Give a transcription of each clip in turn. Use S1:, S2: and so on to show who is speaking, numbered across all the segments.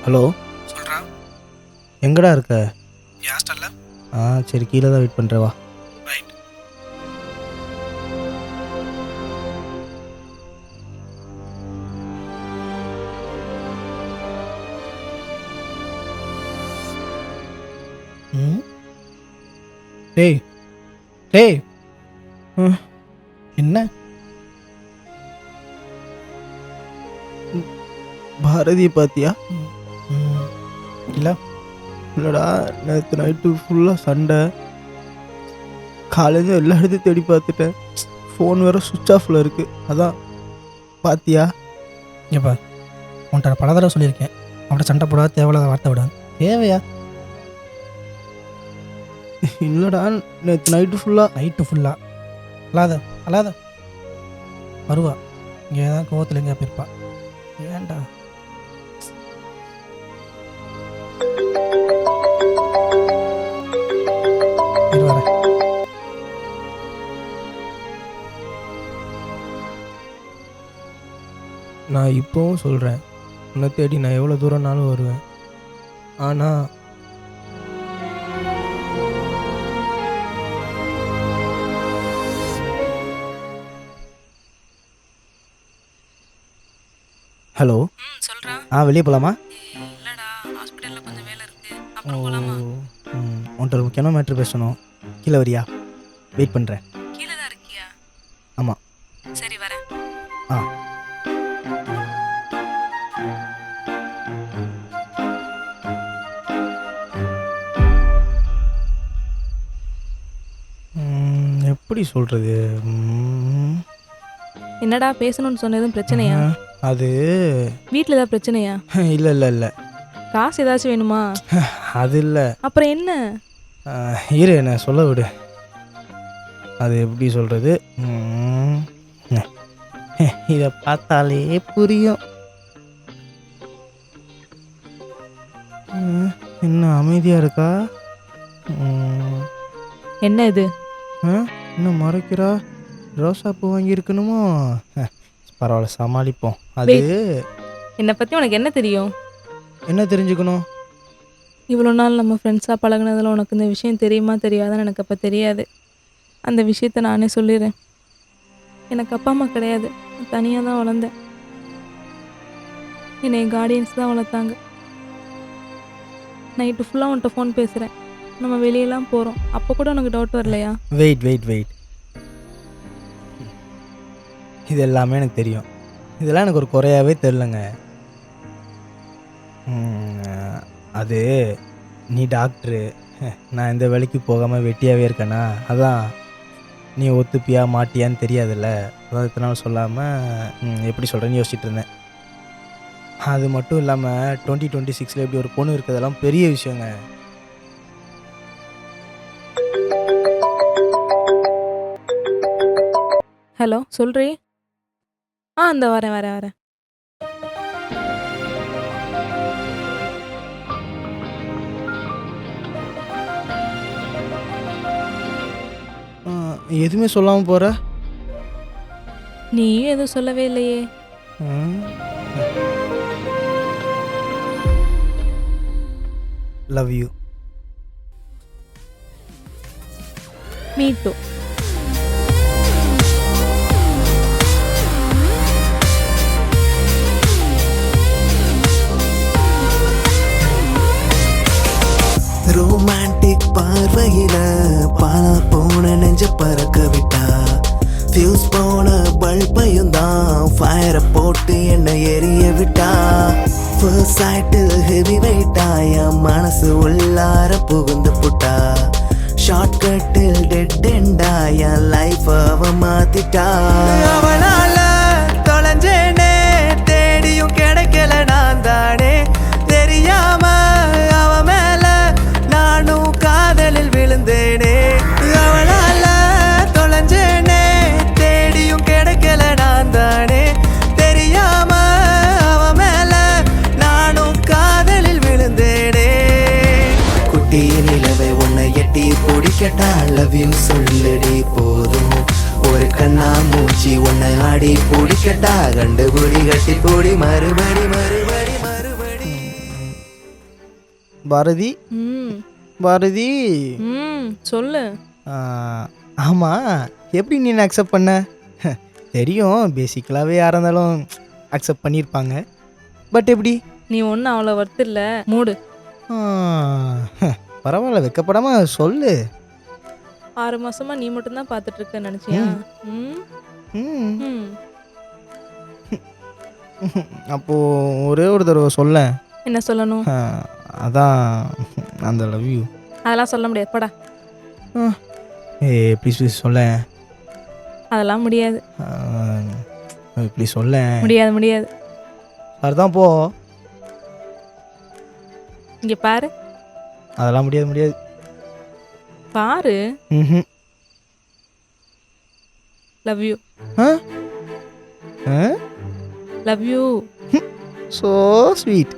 S1: Hello,
S2: சொல்கிறா.
S1: எங்கடா இருக்க?
S2: ஹாஸ்டல்ல.
S1: சரி, கீழே தான் வெயிட் பண்ணுறேன், வா.
S2: ரைட்.
S1: டேய் டேய் என்ன பாரதியை பார்த்தியா?
S2: இல்லை
S1: இல்லைடா, நேற்று நைட்டு ஃபுல்லாக சண்டை. காலேஜ் எல்லா இடத்தையும் தேடி பார்த்துட்டேன். ஃபோன் வேறு சுவிட்ச் ஆஃபில் இருக்குது. அதான் பார்த்தியா?
S2: ஏப்பா, உன்கிட்ட பல தடவை சொல்லியிருக்கேன், அவன்கிட்ட சண்டை போடாத, தேவையில்லாத வார்த்தை விடாது. தேவையா?
S1: இல்லைடா, நேற்று நைட்டு ஃபுல்லாக
S2: அல்லாத வருவா. இங்கே ஏதாவது கோவத்தில் எங்கேயா போயிருப்பா. ஏன்டா? வரேன்.
S1: நான் இப்போவும் சொல்கிறேன், உன்னை தேடி நான் எவ்வளோ தூரம்னாலும் வருவேன். ஆனால் ஹலோ,
S3: சொல்றா.
S1: வெளியே போகலாமா?
S3: இல்லடா, ஹாஸ்பிட்டல்ல கொஞ்சம் வேலை இருக்கு. அப்புறம் போலாமா?
S1: உன்கிட்ட ஒரு முக்கியமான மேட்ரு பேசணும். கீழே வரியா? வெயிட் பண்ணுறேன்.
S3: கீழே தான் இருக்கியா?
S1: ஆமாம்.
S3: சரி, வரேன்.
S1: ஆ எப்படி சொல்கிறது?
S3: என்னடா பேசணும்னு சொன்னதும் பிரச்சனையா?
S1: அது
S3: வீட்டில் ஏதாவது பிரச்சனையா?
S1: இல்லை இல்லை இல்லை,
S3: காசு ஏதாச்சும் வேணுமா?
S1: அது இல்லை.
S3: அப்புறம் என்ன?
S1: இரு, என்ன சொல்ல விடு. அது எப்படி சொல்கிறது? இதை பார்த்தாலே புரியும். என்ன அமைதியாக இருக்கா?
S3: என்ன இது?
S1: இன்னும் மறைக்கிறா? ரோசா பூ வாங்கியிருக்கணுமோ? பரவாயில்ல, சமாளிப்போம். அது
S3: என்னை பற்றி உனக்கு என்ன தெரியும்?
S1: என்ன தெரிஞ்சுக்கணும்?
S3: இவ்வளோ நாள் நம்ம ஃப்ரெண்ட்ஸாக பழகுனதில் உனக்கு இந்த விஷயம் தெரியுமா தெரியாதான்னு எனக்கு அப்போ தெரியாது. அந்த விஷயத்த நானே சொல்லிடுறேன். எனக்கு அப்பா அம்மா கிடையாது, தனியாக தான் வளர்ந்தேன். என்னை என் கார்டியன்ஸ் தான் வளர்த்தாங்க. நைட்டு ஃபுல்லாக உன்கிட்ட ஃபோன் பேசுகிறேன், நம்ம வெளியெல்லாம் போகிறோம். அப்போ கூட உனக்கு டவுட் வரலையா?
S1: வெயிட், இது எல்லாமே எனக்கு தெரியும். இதெல்லாம் எனக்கு ஒரு குறையாவே தெரிலங்க. அது நீ டாக்டரு, நான் இந்த வேலைக்கு போகாமல் வெட்டியாகவே இருக்கேனா? அதான் நீ ஒத்துப்பியா மாட்டியான்னு தெரியாதுல்ல. அதான் இத்தனை நாள் சொல்லாமல் எப்படி சொல்கிறேன்னு யோசிச்சுட்டு இருந்தேன். அது மட்டும் இல்லாமல் 2026 இப்படி ஒரு பொண்ணு இருக்கிறதெல்லாம் பெரிய விஷயங்க.
S3: ஹலோ, சொல்கிறீ? இந்த வரேன்.
S1: எதுவுமே சொல்லாமல் போகிற?
S3: நீயும் எதுவும் சொல்லவே இல்லையே.
S1: Love you.
S3: Me too.
S4: Romantic பார்வையில பாலா போன நெஞ்ச பறக்க விட்டா, ஃபியூஸ் போன பல்பையும் தான் ஃபயரை போட்டு என்ன எரிய விட்டா. ஃபர்ஸ்ட் சைட்டில் ஹெவி வெயிட்டா என் மனசு உள்ளார புகுந்து புட்டா. ஷார்ட் கட்டில் டெட் எண்டா என் லைஃப் அவ மாத்திட்டா. அவளால தொலைஞ்சேனே, தேடியும் கிடைக்கல நான் தானே. தெரியாம அவ மேல நானும் காதலில் விழுந்தேனே. அவளால தொலைஞ்சேனே, தேடியும் கிடைக்கல நான் தானே. தெரியாம அவ மேல நானும் காதலில் விழுந்தேனே. குட்டி நிலவை உன்னை எட்டி பிடிக்கட்டா, லவ் யூ சொல்லுடி போதும். ஒரு கண்ணா மூச்சி உன்னை ஆடி பிடிக்கட்டா, கண்டுபிடி கட்டி போடி மறுபடி மறுபடி மறுபடி.
S1: பாரதி
S3: ம்
S1: பாரதி
S3: ம் சொல்லு.
S1: ஆமாம், எப்படி நீ என்ன அக்செப்ட் பண்ண? தெரியும், பேசிக்கலாகவே யாராக இருந்தாலும் அக்செப்ட் பண்ணியிருப்பாங்க. பட் எப்படி?
S3: நீ ஒன்றும் அவ்வளோ ஒர்த்து இல்லை, மூடு.
S1: ஆ, பரவாயில்ல, வெக்கப்படாமல் சொல்லு.
S3: 6 மாசமா நீ மட்டும்தான் பார்த்துட்டு இருக்கேன்னு நினச்சியா? ம்
S1: ம்
S3: ம்
S1: அப்போது ஒரே ஒரு தடவை சொல்லேன்.
S3: என்ன சொல்லணும்?
S1: அதான் அந்த லவ் யூ.
S3: அதெல்லாம் சொல்ல முடியாது, போடா.
S1: ப்ளீஸ் ப்ளீஸ் சொல்லேன்.
S3: அதெல்லாம் முடியாது
S1: ப்ளீஸ் சொல்லேன்.
S3: முடியாது முடியாது.
S1: அதுதான் போ.
S3: இங்கே பாரு
S1: அதெல்லாம் முடியாது முடியாது.
S3: பாரு.
S1: ம்
S3: லவ் யூ
S1: ஆ
S3: லவ் யூ.
S1: So sweet.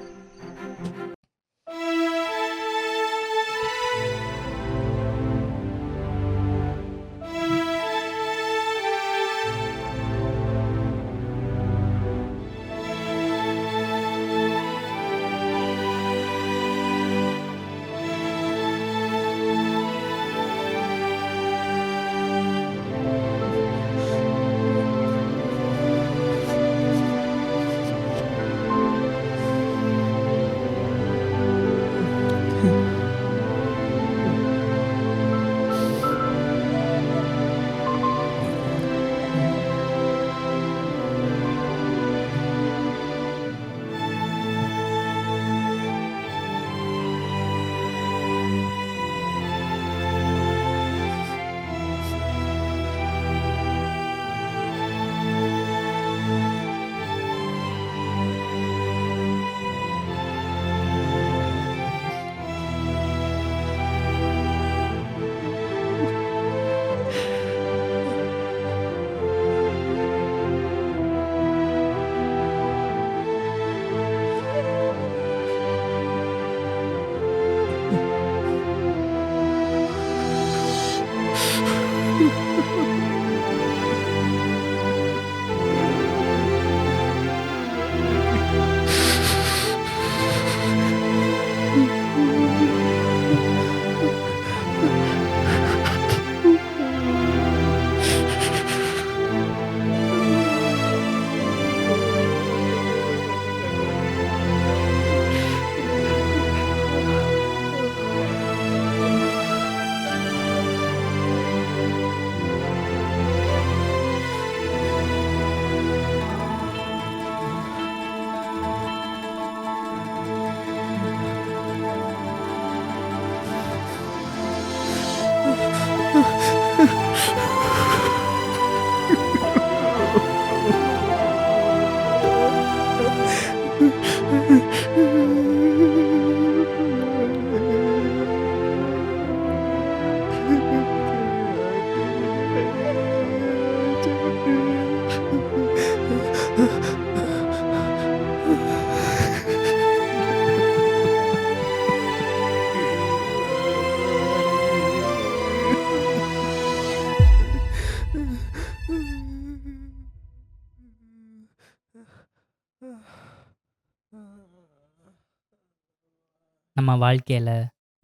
S5: நம்ம வாழ்க்கையில்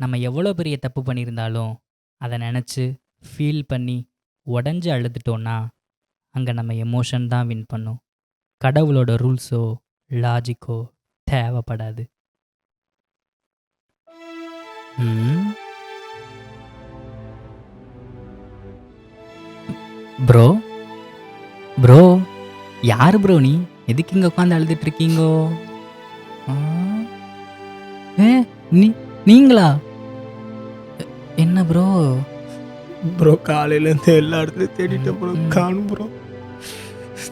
S5: நம்ம எவ்வளோ பெரிய தப்பு பண்ணியிருந்தாலும் அதை நினச்சி ஃபீல் பண்ணி உடஞ்சி அழுதுட்டோன்னா அங்கே நம்ம எமோஷன் தான் வின் பண்ணும். கடவுளோட ரூல்ஸோ லாஜிக்கோ தேவைப்படாது. ப்ரோ ப்ரோ யார் ப்ரோ நீ? எதுக்கு இங்கே உட்காந்து அழுதுட்டு இருக்கீங்கோ? நீங்களா? என்ன ப்ரோ?
S1: ப்ரோ, காலையிலேருந்து எல்லா இடத்துலையும் தேடிட்டேன் ப்ரோ, காணும் ப்ரோ.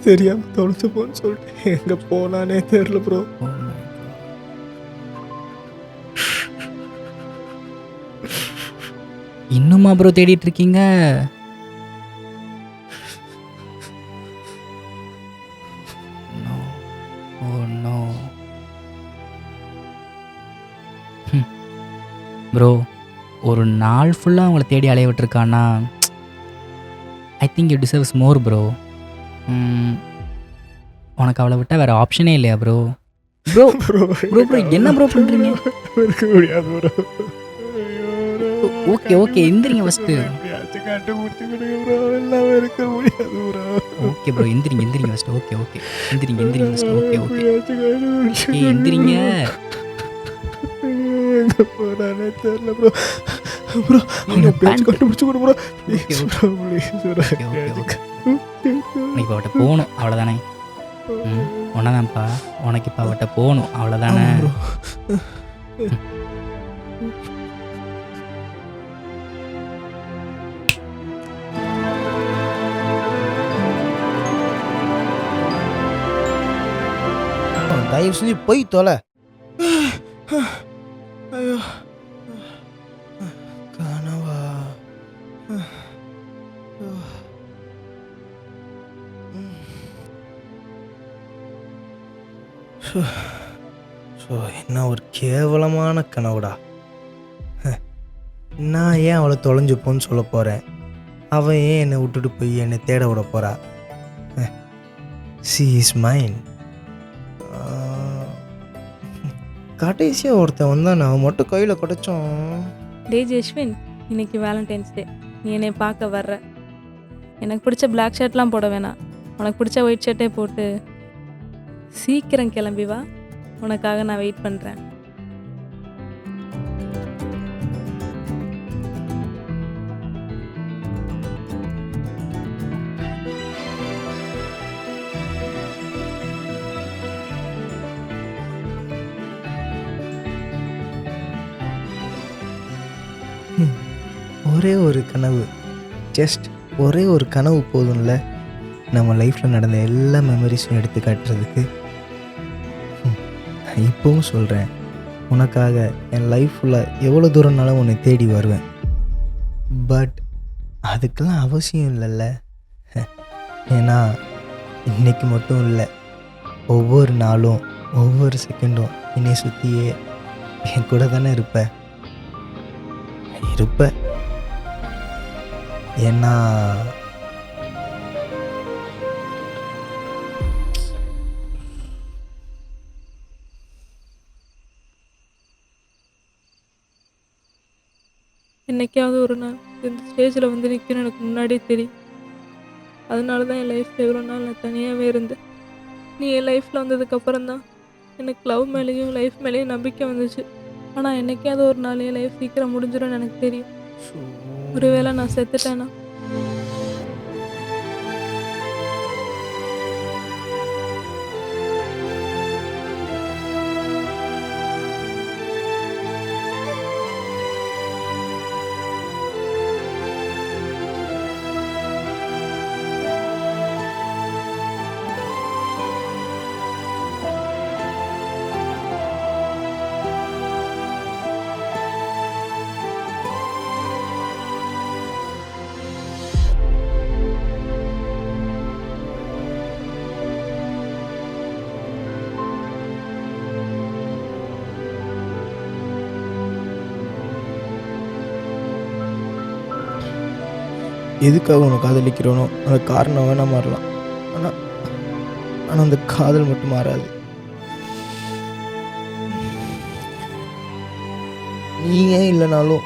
S1: தெரியாமல் தொலைச்சு போன்னு சொல்லிட்டு எங்கே போனானே தெரில ப்ரோ.
S5: இன்னுமா ப்ரோ தேடிட்டு இருக்கீங்க? ப்ரோ, ஒரு நாள் ஃபுல்லாக அவங்கள தேடி அலைய விட்டுருக்கானா? I think you deserves more bro. உனக்கு அவளை விட்டால் வேறு ஆப்ஷனே இல்லையா ப்ரோ? ப்ரோ ப்ரோ ப்ரோ என்ன ப்ரோ பண்ணுறீங்க?
S1: இருக்க முடியாது ப்ரோ.
S5: ஓகே ஓகே எந்திரிங்க ஃபஸ்ட்டு.
S1: எப்படியாச்சும் கண்டுபிடிச்சு கொடுங்க ப்ரோ. எல்லாம் இருக்க முடியாது ப்ரோ.
S5: ஓகே ப்ரோ எந்திரிங்க ஃபஸ்ட்டு. ஓகே ஓகே எந்திரிங்க ஃபஸ்ட்டு. ஓகே ஓகே
S1: எப்படியாச்சும் கண்டுபிடிச்சு
S5: ஏய் எந்திரிங்க.
S1: எங்க போறானே தெரியல ப்ரோ. ப்ரோ
S5: நீங்க
S1: எப்படியாச்சும்
S5: pant-
S1: கண்டுபிடிச்சு கொடு bro.
S5: Okay,
S1: please
S5: okay.
S1: Bro please bro.
S5: Okay okay okay உனக்கு இப்போ அவட்ட போகணும் அவ்வளோதானே? ம் ஒன்னதான்ப்பா உனக்கு இப்போ அவட்ட போகணும் அவ்வளோதானே?
S1: ப்ரோ. தயவு செஞ்சு போய் தொலை. ஐயோ கனவா? ஸோ என்ன ஒரு கேவலமான கனவுடா. நான் ஏன் அவளை தொலைஞ்சுப்போன்னு சொல்ல போகிறேன். அவன் ஏன் என்னை விட்டுட்டு போய் என்னை தேட விட போகிறா. She is mine. கடைசியாக ஒருத்தன் வந்தான், நான் மட்டும் கையில் கிடச்சோம்.
S3: டே ஜெஸ்வின், இன்னைக்கு வேலண்டைன்ஸ் டே. நீ என்னை பார்க்க வர்ற. எனக்கு பிடிச்ச பிளாக் ஷர்ட்லாம் போட வேணாம். உனக்கு பிடிச்ச ஒயிட் ஷர்ட்டே போட்டு சீக்கிரம் கிளம்பி வா. உனக்காக நான் வெயிட் பண்ணுறேன்.
S1: ஒரே ஒரு கனவு, ஜஸ்ட் ஒரே ஒரு கனவு போதும்ல நம்ம லைஃப்பில் நடந்த எல்லா மெமரிஸும் எடுத்து காட்டுறதுக்கு. இப்போவும் சொல்கிறேன், உனக்காக என் லைஃப் ஃபுல்லாக எவ்வளோ தூரம்னாலும் உன்னை தேடி வருவேன். பட் அதுக்கெல்லாம் அவசியம் இல்லைல்ல. ஏன்னா இன்னைக்கு மட்டும் இல்லை, ஒவ்வொரு நாளும் ஒவ்வொரு செகண்டும் என்னை சுற்றியே என் கூட தானே இருப்ப. ஏன்னா
S3: என்னைக்காவது ஒரு நாள் இந்த ஸ்டேஜில் வந்து நிற்கணும் எனக்கு முன்னாடியே தெரியும். அதனால தான் என் லைஃப்பில் எவ்வளோ நாள் நான் தனியாகவே இருந்தேன். நீ என் லைஃப்பில் வந்ததுக்கப்புறம் தான் எனக்கு லவ் மேலேயும் லைஃப் மேலேயும் நம்பிக்கை வந்துச்சு. ஆனால் என்னைக்காவது ஒரு நாள் என் லைஃப் சீக்கிரம் முடிஞ்சிடும்னு எனக்கு தெரியும். ஒருவேளை நான் செத்துட்டேன்னா
S1: எதுக்காக உன்னை காதலிக்கிறோனோ அந்த காரணம் வேணால் மாறலாம். ஆனால் அந்த காதல் மட்டும் மாறாது. நீ ஏன் இல்லைனாலும்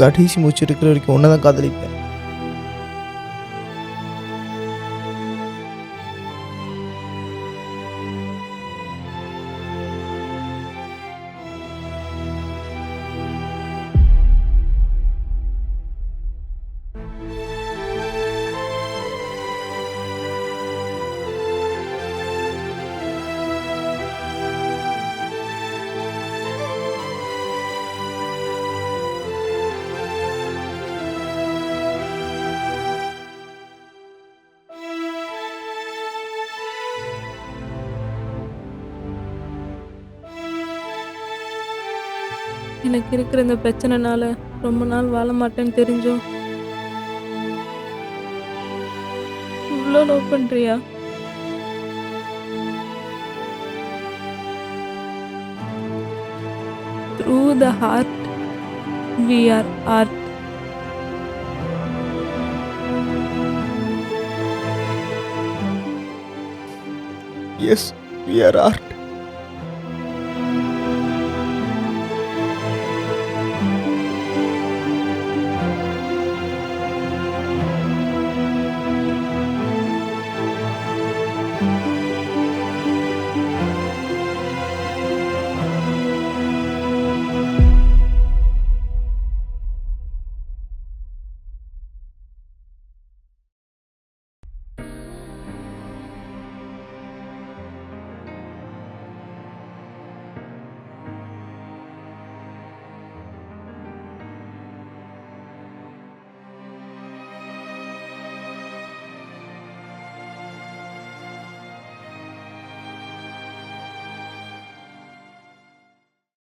S1: கடைசி மூச்சு இருக்கிற வரைக்கும் ஒன்றை தான் காதலிப்பேன்.
S3: எனக்கு இருக்கிற இந்த பிரச்சனைனால ரொம்ப நாள் வாழ மாட்டேன்னு தெரிஞ்சோம். இவ்வளோ லவ் பண்ணுறியா? Through the heart we are art.
S1: Yes,
S6: we are art.